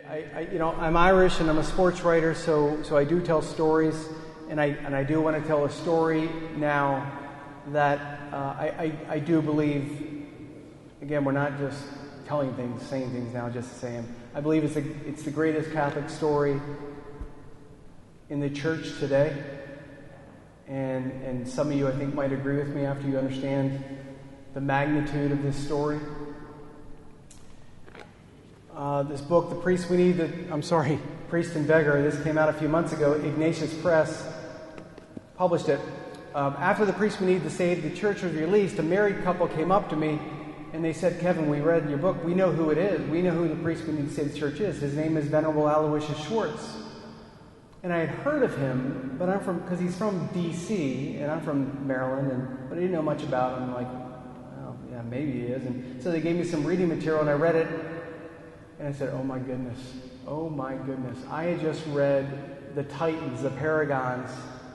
I'm Irish and I'm a sports writer, so I do tell stories, and I do want to tell a story now that I do believe. Again, we're not just telling things, saying things now just to say them. I believe it's the greatest Catholic story in the church today, and some of you I think might agree with me after you understand the magnitude of this story. This book, Priest and Beggar, this came out a few months ago. Ignatius Press published it. After The Priest We Need to Save the Church was released, a married couple came up to me and they said, "Kevin, we read your book. We know who it is. We know who the Priest We Need to Save the Church is. His name is Venerable Aloysius Schwartz." And I had heard of him, but because he's from D.C. and I'm from Maryland, but I didn't know much about him. Like, well, yeah, maybe he is. And so they gave me some reading material, and I read it. And I said, oh my goodness. I had just read the Titans, the Paragons,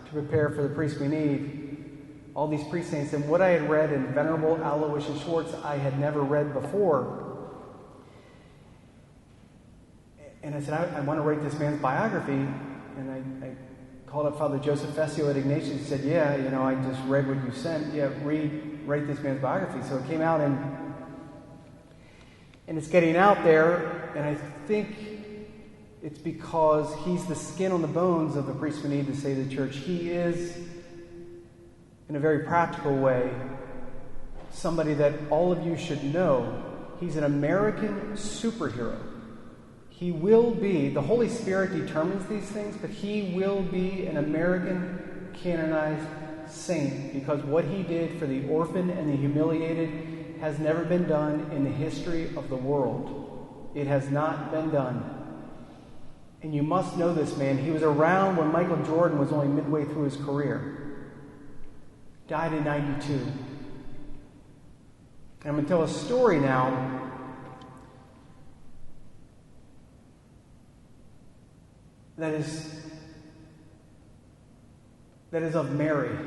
to prepare for the Priest We Need, all these priest saints. And what I had read in Venerable Aloysius Schwartz, I had never read before. And I said, I want to write this man's biography. And I called up Father Joseph Fessio at Ignatius and said, yeah, I just read what you sent. Yeah, write this man's biography. So it came out, and it's getting out there, and I think it's because he's the skin on the bones of the Priest We Need to Save the Church. He is, in a very practical way, somebody that all of you should know. He's an American superhero. He will be, the Holy Spirit determines these things, but he will be an American canonized saint, because what he did for the orphan and the humiliated has never been done in the history of the world. It has not been done. And you must know this man. He was around when Michael Jordan was only midway through his career. Died in 92. And I'm going to tell a story now that is of Mary.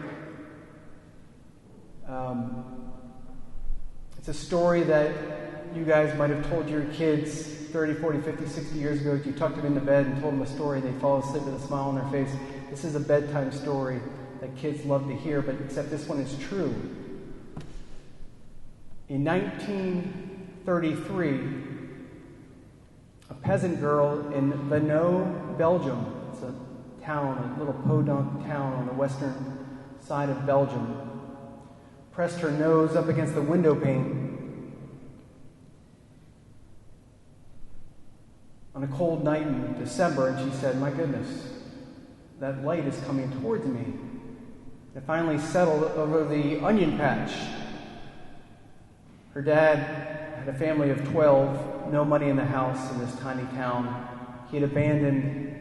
It's a story that you guys might have told your kids 30, 40, 50, 60 years ago. You tucked them into bed and told them a story, and they fall asleep with a smile on their face. This is a bedtime story that kids love to hear, but except this one is true. In 1933, a peasant girl in Venlo, Belgium, it's a town, a little podunk town on the western side of Belgium, pressed her nose up against the window pane on a cold night in December, and she said, "My goodness, that light is coming towards me." It finally settled over the onion patch. Her dad had a family of 12, no money in the house in this tiny town. He had abandoned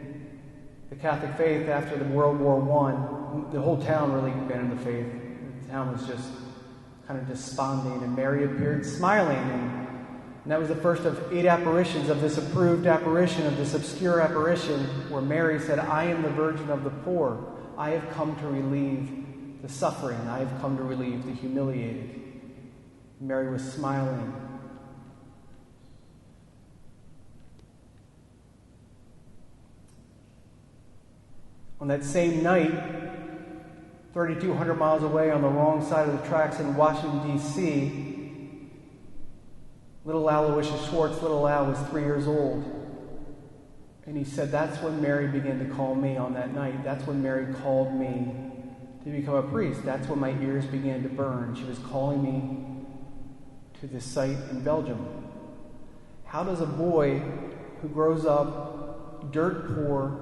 the Catholic faith after the World War I. The whole town really abandoned the faith. The town was just kind of desponding, and Mary appeared smiling, and that was the first of 8 apparitions of this approved apparition, of this obscure apparition, where Mary said, "I am the Virgin of the poor. I have come to relieve the suffering. I have come to relieve the humiliated." Mary was smiling. On that same night, 3,200 miles away on the wrong side of the tracks in Washington, D.C., little Aloysius Schwartz, little Al, was 3 years old. And he said, that's when Mary began to call me on that night. That's when Mary called me to become a priest. That's when my ears began to burn. She was calling me to this site in Belgium. How does a boy who grows up dirt poor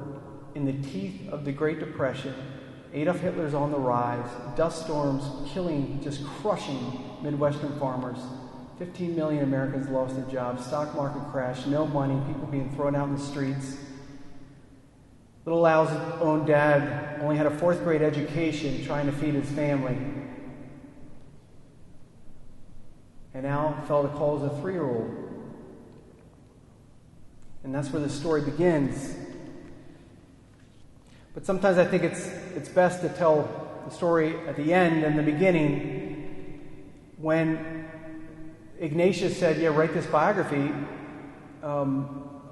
in the teeth of the Great Depression, Adolf Hitler's on the rise, dust storms killing, just crushing Midwestern farmers, 15 million Americans lost their jobs, stock market crash, no money, people being thrown out in the streets. Little Al's own dad only had a 4th grade education trying to feed his family. And Al felt a call as a 3-year-old. And that's where the story begins. But sometimes I think it's best to tell the story at the end and the beginning. When Ignatius said, "Yeah, write this biography,"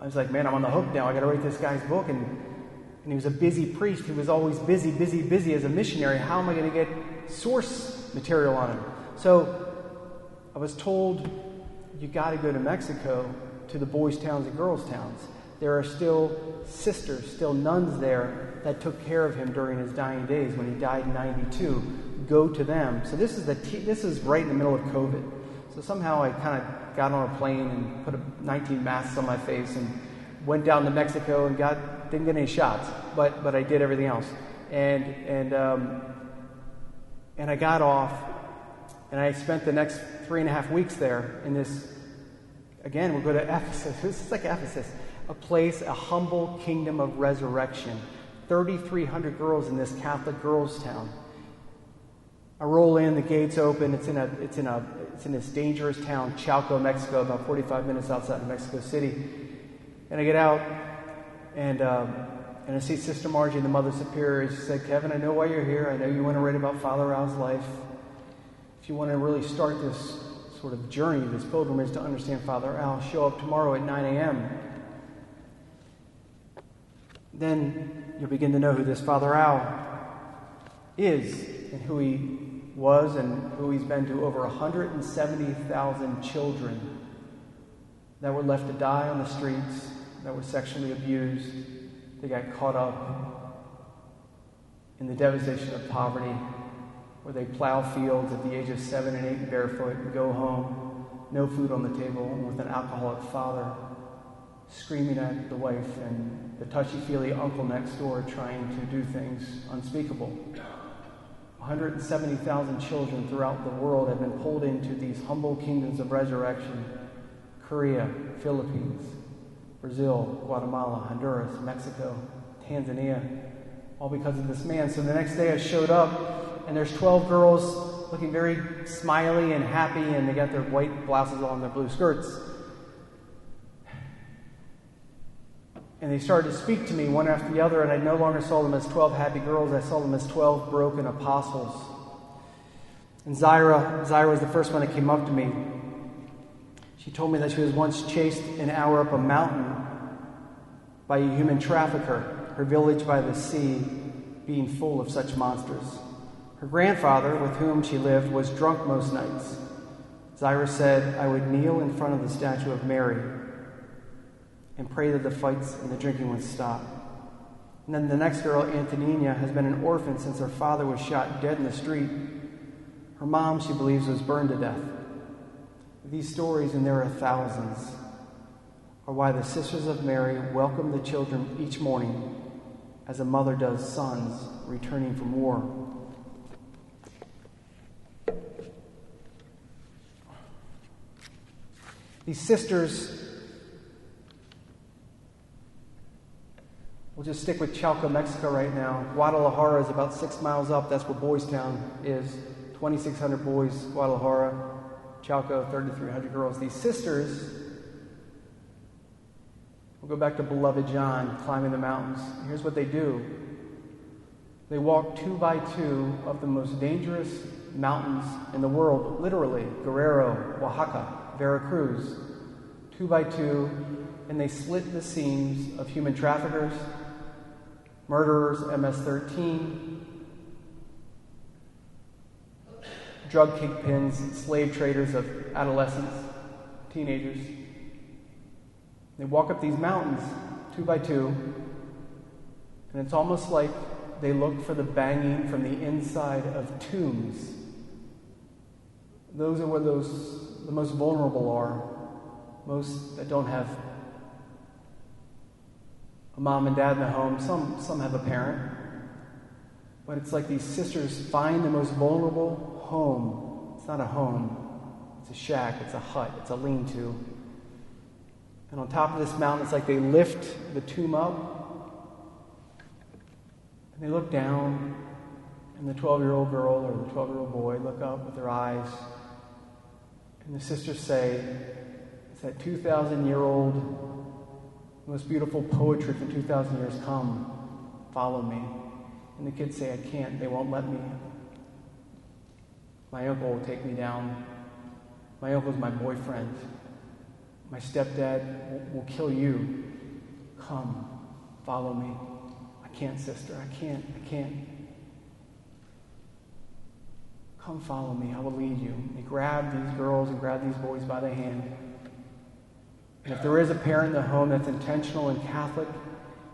I was like, man, I'm on the hook now. I got to write this guy's book. And he was a busy priest. He was always busy as a missionary. How am I going to get source material on him? So I was told, you got to go to Mexico, to the boys' towns and girls' towns. There are still sisters, still nuns there that took care of him during his dying days when he died in 92. Go to them. So this is right in the middle of COVID. So somehow I kind of got on a plane and put 19 masks on my face and went down to Mexico and didn't get any shots, but I did everything else. And I got off, and I spent the next 3.5 weeks there in this. Again, we'll go to Ephesus. This is like Ephesus, a place, a humble kingdom of resurrection. 3,300 girls in this Catholic girls' town. I roll in, the gates open. It's in this dangerous town, Chalco, Mexico, about 45 minutes outside of Mexico City. And I get out, and I see Sister Margie, the Mother Superior. She said, Kevin, I know why you're here. I know you want to write about Father Al's life. If you want to really start this sort of journey, this pilgrimage to understand Father Al, show up tomorrow at 9 a.m. Then you'll begin to know who this Father Al is and who he was and who he's been to over 170,000 children that were left to die on the streets, that were sexually abused. They got caught up in the devastation of poverty, where they plow fields at the age of 7 and 8 barefoot and go home, no food on the table, with an alcoholic father screaming at the wife and the touchy-feely uncle next door trying to do things unspeakable. 170,000 children throughout the world have been pulled into these humble kingdoms of resurrection. Korea, Philippines, Brazil, Guatemala, Honduras, Mexico, Tanzania, all because of this man. So the next day I showed up, and there's 12 girls looking very smiley and happy, and they got their white blouses on, their blue skirts. And they started to speak to me one after the other, and I no longer saw them as 12 happy girls. I saw them as 12 broken apostles. And Zyra was the first one that came up to me. She told me that she was once chased an hour up a mountain by a human trafficker, her village by the sea being full of such monsters. Her grandfather, with whom she lived, was drunk most nights. Zyra said, I would kneel in front of the statue of Mary and pray that the fights and the drinking would stop. And then the next girl, Antonina, has been an orphan since her father was shot dead in the street. Her mom, she believes, was burned to death. These stories, and there are thousands, are why the Sisters of Mary welcome the children each morning as a mother does sons returning from war. These sisters, we'll just stick with Chalco, Mexico right now. Guadalajara is about 6 miles up. That's where Boys Town is. 2,600 boys, Guadalajara. Chalco, 3,300 girls. These sisters, we'll go back to beloved John, climbing the mountains. Here's what they do. They walk 2 by 2 of the most dangerous mountains in the world, literally. Guerrero, Oaxaca, Veracruz. 2 by 2, and they slit the seams of human traffickers, murderers, MS-13, drug kingpins, slave traders of adolescents, teenagers. They walk up these mountains 2 by 2, and it's almost like they look for the banging from the inside of tombs. Those are where the most vulnerable are, most that don't have a mom and dad in the home. Some have a parent. But it's like these sisters find the most vulnerable home. It's not a home. It's a shack. It's a hut. It's a lean-to. And on top of this mountain, it's like they lift the tomb up. And they look down. And the 12-year-old girl or the 12-year-old boy look up with their eyes. And the sisters say, it's that 2,000-year-old, most beautiful poetry from 2,000 years, come, follow me. And the kids say, I can't, they won't let me. My uncle will take me down. My uncle's my boyfriend. My stepdad will kill you. follow me. I can't, sister. I can't. Come follow me. I will lead you. They grab these girls and grab these boys by the hand. And if there is a parent in the home that's intentional and Catholic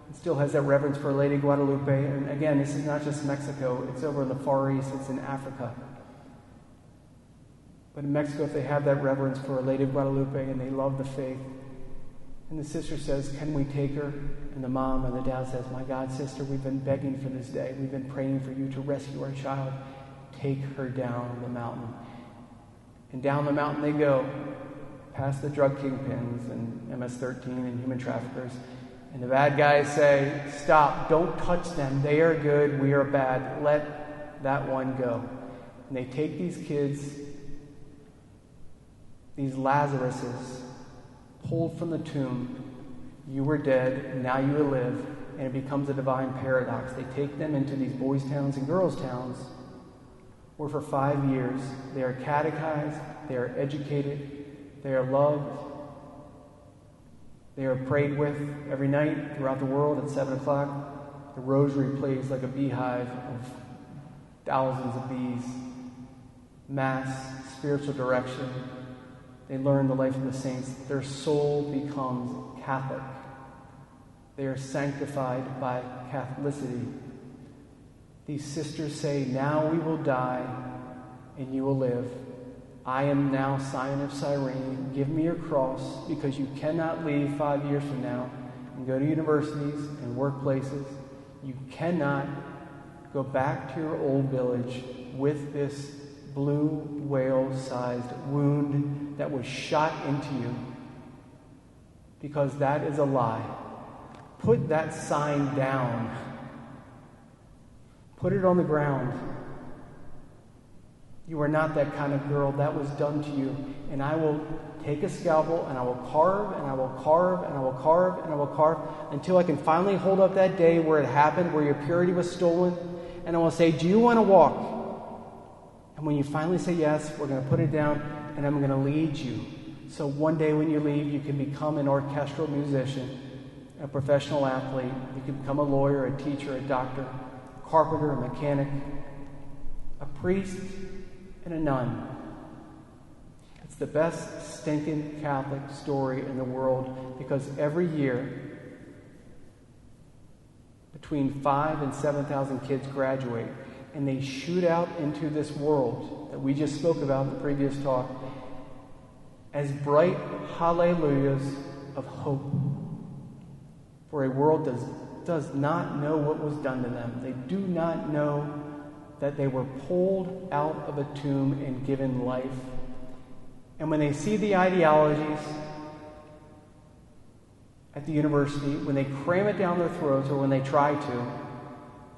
and still has that reverence for Lady Guadalupe, and again, this is not just Mexico. It's over in the Far East. It's in Africa. But in Mexico, if they have that reverence for Lady Guadalupe and they love the faith, and the sister says, can we take her? And the mom and the dad says, my God, sister, we've been begging for this day. We've been praying for you to rescue our child. Take her down the mountain. And down the mountain they go, past the drug kingpins and MS-13 and human traffickers. And the bad guys say, stop, don't touch them. They are good, we are bad. Let that one go. And they take these kids, these Lazaruses, pulled from the tomb. You were dead, now you will live. And it becomes a divine paradox. They take them into these boys' towns and girls' towns, where for 5 years they are catechized, they are educated, they are loved, they are prayed with every night throughout the world at 7 o'clock. The rosary plays like a beehive of thousands of bees. Mass, spiritual direction. They learn the life of the saints. Their soul becomes Catholic. They are sanctified by Catholicity. These sisters say, now we will die and you will live. I am now Simon of Cyrene. Give me your cross, because you cannot leave 5 years from now and go to universities and workplaces. You cannot go back to your old village with this blue whale-sized wound that was shot into you, because that is a lie. Put that sign down. Put it on the ground. You are not that kind of girl. That was done to you. And I will take a scalpel and I will carve and I will carve and I will carve and I will carve until I can finally hold up that day where it happened, where your purity was stolen. And I will say, do you want to walk? And when you finally say yes, we're going to put it down and I'm going to lead you. So one day when you leave, you can become an orchestral musician, a professional athlete. You can become a lawyer, a teacher, a doctor, a carpenter, a mechanic, a priest, and a nun. It's the best stinking Catholic story in the world, because every year between 5,000 and 7,000 kids graduate, and they shoot out into this world that we just spoke about in the previous talk as bright hallelujahs of hope for a world that does not know what was done to them. They do not know that they were pulled out of a tomb and given life. And when they see the ideologies at the university, when they cram it down their throats, or when they try to,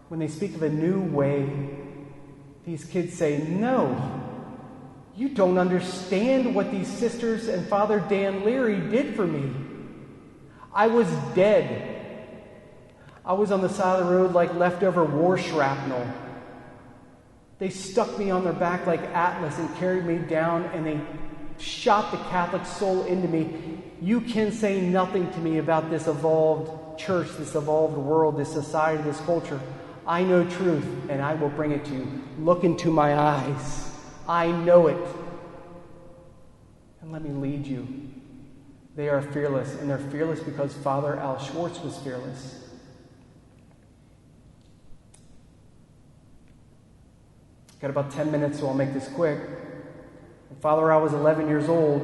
when they speak of a new way, these kids say, no, you don't understand what these sisters and Father Dan Leary did for me. I was dead. I was on the side of the road like leftover war shrapnel. They stuck me on their back like Atlas and carried me down, and they shot the Catholic soul into me. You can say nothing to me about this evolved church, this evolved world, this society, this culture. I know truth, and I will bring it to you. Look into my eyes. I know it. And let me lead you. They are fearless, and they're fearless because Father Al Schwartz was fearless. Got about 10 minutes, so I'll make this quick. When Father Al was 11 years old,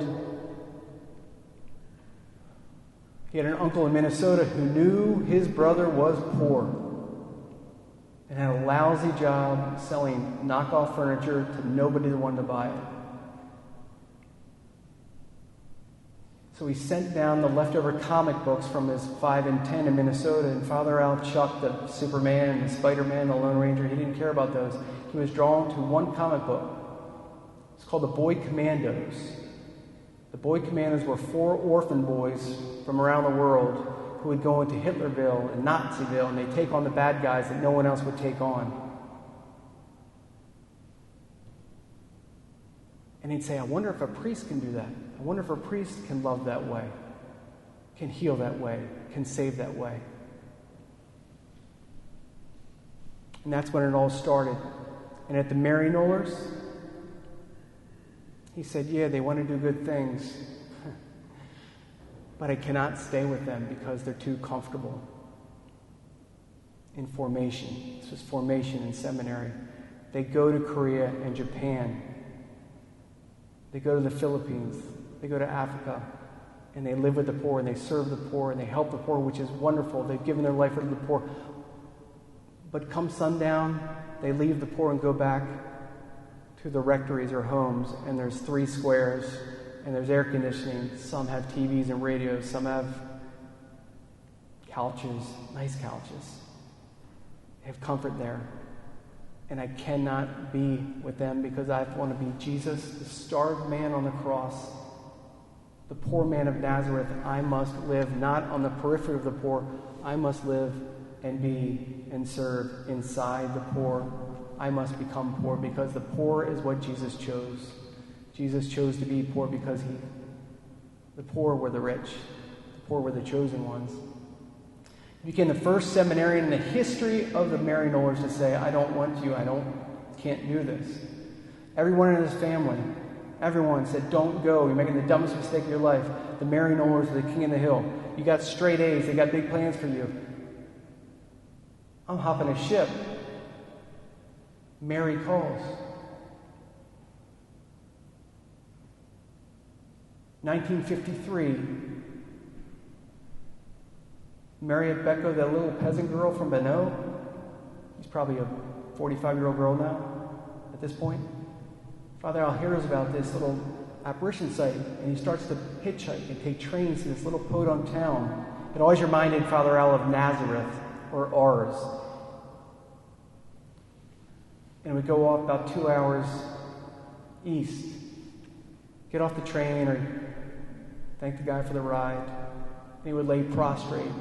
he had an uncle in Minnesota who knew his brother was poor and had a lousy job selling knockoff furniture to nobody that wanted to buy it. So he sent down the leftover comic books from his 5 and 10 in Minnesota, and Father Al chucked the Superman, the Spider-Man, the Lone Ranger. He didn't care about those. He was drawn to one comic book. It's called the Boy Commandos. The Boy Commandos were 4 orphan boys from around the world who would go into Hitlerville and Naziville, and they'd take on the bad guys that no one else would take on. And he'd say, I wonder if a priest can do that. I wonder if a priest can love that way, can heal that way, can save that way. And that's when it all started. And at the Maryknollers, he said, yeah, they want to do good things, but I cannot stay with them because they're too comfortable in formation. This was formation in seminary. They go to Korea and Japan. They go to the Philippines. They go to Africa. And they live with the poor, and they serve the poor, and they help the poor, which is wonderful. They've given their life to the poor. But come sundown, they leave the poor and go back to the rectories or homes, and there's 3 squares, and there's air conditioning. Some have TVs and radios. Some have couches, nice couches. They have comfort there. And I cannot be with them because I want to be Jesus, the starved man on the cross, the poor man of Nazareth. I must live not on the periphery of the poor. I must live and be and serve inside the poor. I must become poor because the poor is what Jesus chose. Jesus chose to be poor because the poor were the rich. The poor were the chosen ones. He became the first seminarian in the history of the Maryknollers to say, I don't want you. Can't do this. Everyone in his family, everyone said, don't go. You're making the dumbest mistake of your life. The Maryknollers are the king of the hill. You got straight A's. They got big plans for you. I'm hopping a ship. Mary calls. 1953. Mariette Becco, that little peasant girl from Benoit, she's probably a 45-year-old girl now at this point. Father Al hears about this little apparition site, and he starts to hitchhike and take trains to this little podunk town. It always reminded Father Al of Nazareth or Ars. And we go off about 2 hours east, get off the train or thank the guy for the ride, and he would lay prostrate.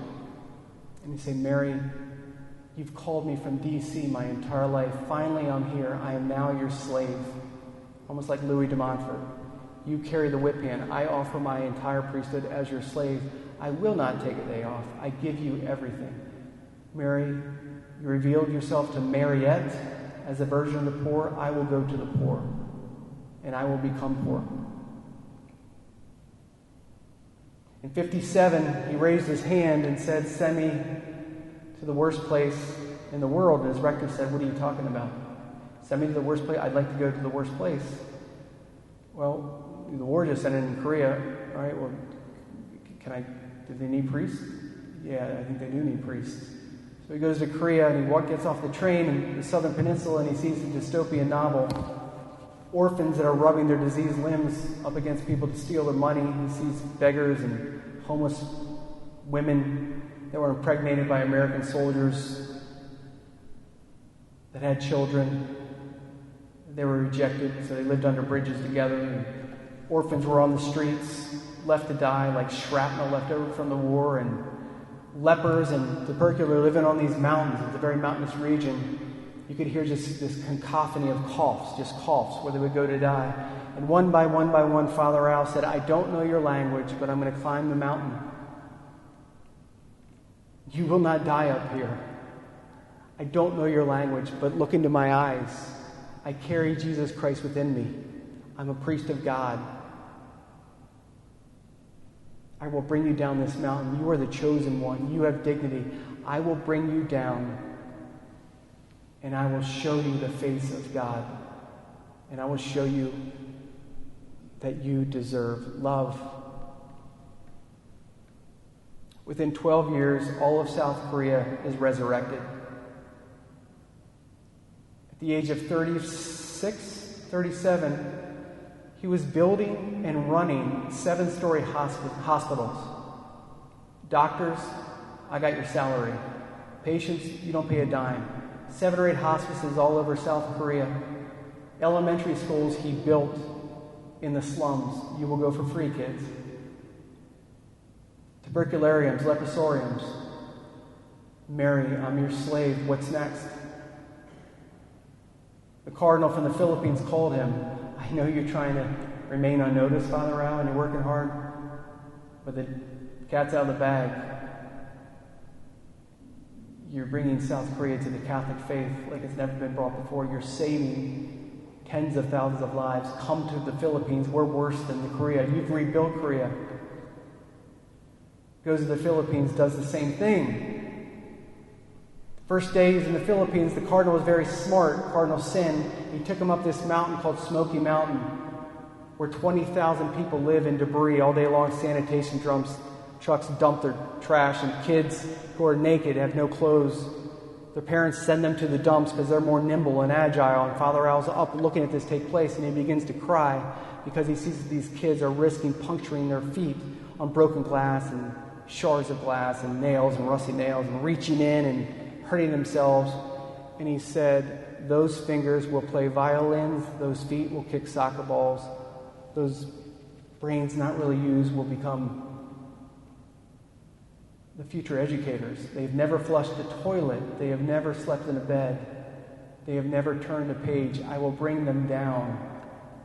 And he'd say, Mary, you've called me from D.C. my entire life. Finally, I'm here. I am now your slave. Almost like Louis de Montfort. You carry the whip hand. I offer my entire priesthood as your slave. I will not take a day off. I give you everything. Mary, you revealed yourself to Mariette as a version of the poor. I will go to the poor, and I will become poor. In 1957, he raised his hand and said, send me to the worst place in the world. And his rector said, what are you talking about? Send me to the worst place? I'd like to go to the worst place. Well, the war just ended in Korea. All right, well, do they need priests? Yeah, I think they do need priests. So he goes to Korea and he gets off the train in the southern peninsula and he sees a dystopian novel. Orphans that are rubbing their diseased limbs up against people to steal their money. He sees beggars and homeless women that were impregnated by American soldiers that had children. They were rejected, so they lived under bridges together. And orphans were on the streets, left to die like shrapnel left over from the war. And lepers and tubercular living on these mountains. It's a very mountainous region. You could hear just this cacophony of coughs, just coughs, where they would go to die. And one by one, Father Al said, I don't know your language, but I'm going to climb the mountain. You will not die up here. I don't know your language, but look into my eyes. I carry Jesus Christ within me. I'm a priest of God. I will bring you down this mountain. You are the chosen one. You have dignity. I will bring you down. And I will show you the face of God. And I will show you that you deserve love. Within 12 years, all of South Korea is resurrected. At the age of 37, he was building and running 7-story hospitals. Doctors, I got your salary. Patients, you don't pay a dime. 7 or 8 hospices all over South Korea. Elementary schools he built in the slums. You will go for free, kids. Tuberculariums, leprosariums. Mary, I'm your slave. What's next? The cardinal from the Philippines called him. I know you're trying to remain unnoticed, Father Al, and you're working hard, but the cat's out of the bag. You're bringing South Korea to the Catholic faith like it's never been brought before. You're saving tens of thousands of lives. Come to the Philippines. We're worse than the Korea. You've rebuilt Korea. Goes to the Philippines, does the same thing. First days in the Philippines, the cardinal was very smart, Cardinal Sin. He took him up this mountain called Smoky Mountain, where 20,000 people live in debris all day long. Sanitation trucks dump their trash, and kids who are naked, have no clothes. Their parents send them to the dumps because they're more nimble and agile. And Father Al's up looking at this take place, and he begins to cry because he sees that these kids are risking puncturing their feet on broken glass and shards of glass and nails and rusty nails, and reaching in and hurting themselves. And he said, those fingers will play violins, those feet will kick soccer balls, those brains not really used will become the future educators. They've never flushed the toilet. They have never slept in a bed. They have never turned a page. I will bring them down,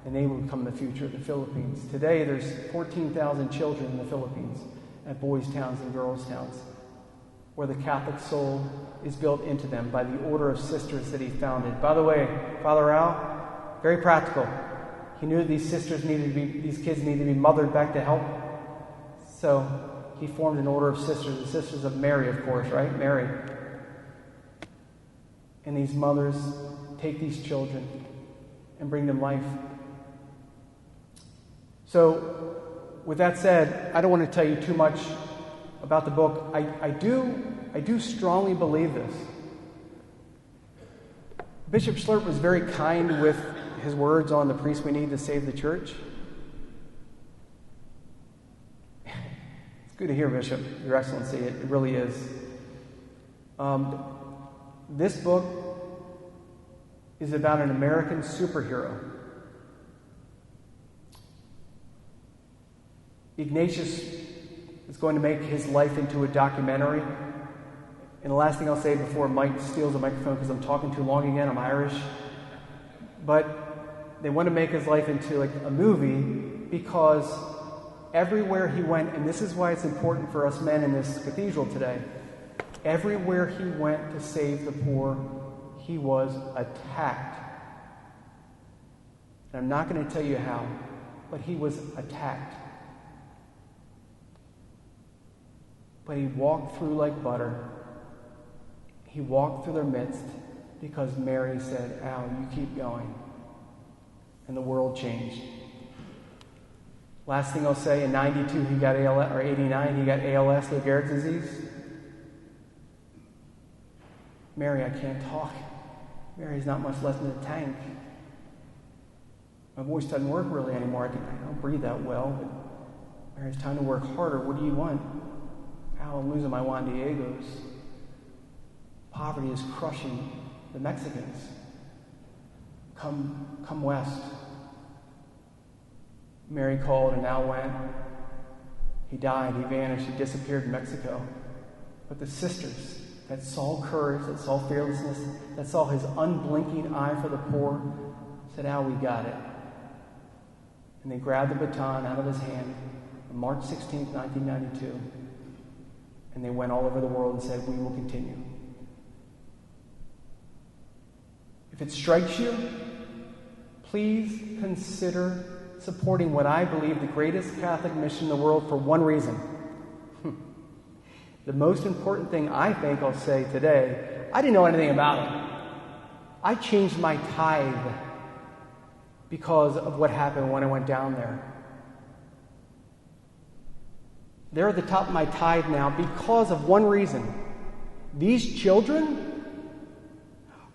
and they will become the future of the Philippines. Today, there's 14,000 children in the Philippines at boys' towns and girls' towns, where the Catholic soul is built into them by the order of sisters that he founded. By the way, Father Al, very practical. He knew that these kids needed to be mothered back to health. So he formed an order of sisters, the Sisters of Mary, of course, right? Mary. And these mothers take these children and bring them life. So, with that said, I don't want to tell you too much about the book. I do strongly believe this. Bishop Schlert was very kind with his words on the priest we need to save the church. It's good to hear, Bishop, Your Excellency. It really is. This book is about an American superhero. Ignatius is going to make his life into a documentary. And the last thing I'll say before Mike steals the microphone, because I'm talking too long again, I'm Irish. But they want to make his life into like a movie, because everywhere he went, and this is why it's important for us men in this cathedral today, everywhere he went to save the poor, he was attacked. And I'm not going to tell you how, but he was attacked. But he walked through like butter. He walked through their midst because Mary said, Al, you keep going. And the world changed. Last thing I'll say, in 92 he got ALS, or 89 he got ALS, Lou Gehrig's disease. Mary, I can't talk. Mary's not much less than a tank. My voice doesn't work really anymore. I don't breathe that well, but Mary, it's time to work harder. What do you want? Al, I'm losing my Juan Diegos. Poverty is crushing the Mexicans. Come west. Mary called and Al went. He died, he vanished, he disappeared in Mexico. But the sisters that saw courage, that saw fearlessness, that saw his unblinking eye for the poor, said, Al, we got it. And they grabbed the baton out of his hand on March 16th, 1992. And they went all over the world and said, we will continue. If it strikes you, please consider supporting what I believe the greatest Catholic mission in the world for one reason. The most important thing I think I'll say today, I didn't know anything about it. I changed my tithe because of what happened when I went down there. They're at the top of my tithe now because of one reason. These children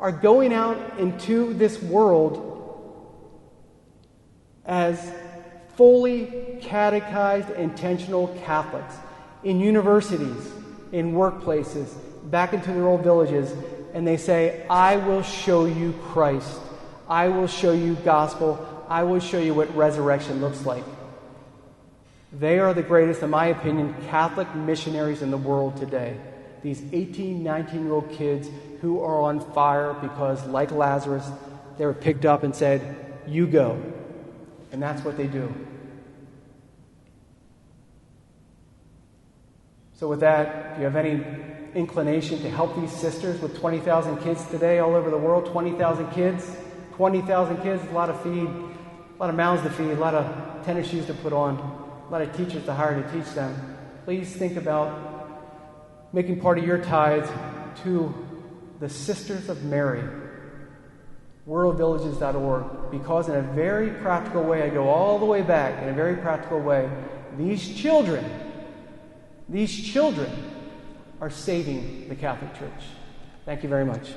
are going out into this world as fully catechized, intentional Catholics in universities, in workplaces, back into their old villages, and they say, I will show you Christ. I will show you gospel. I will show you what resurrection looks like. They are the greatest, in my opinion, Catholic missionaries in the world today. These 18, 19-year-old kids who are on fire because, like Lazarus, they were picked up and said, you go. And that's what they do. So with that, if you have any inclination to help these sisters with 20,000 kids today all over the world. 20,000 kids. 20,000 kids, a lot of feed, a lot of mouths to feed, a lot of tennis shoes to put on, a lot of teachers to hire to teach them. Please think about making part of your tithe to the Sisters of Mary, worldvillages.org, because in a very practical way, I go all the way back, in a very practical way, these children are saving the Catholic Church. Thank you very much.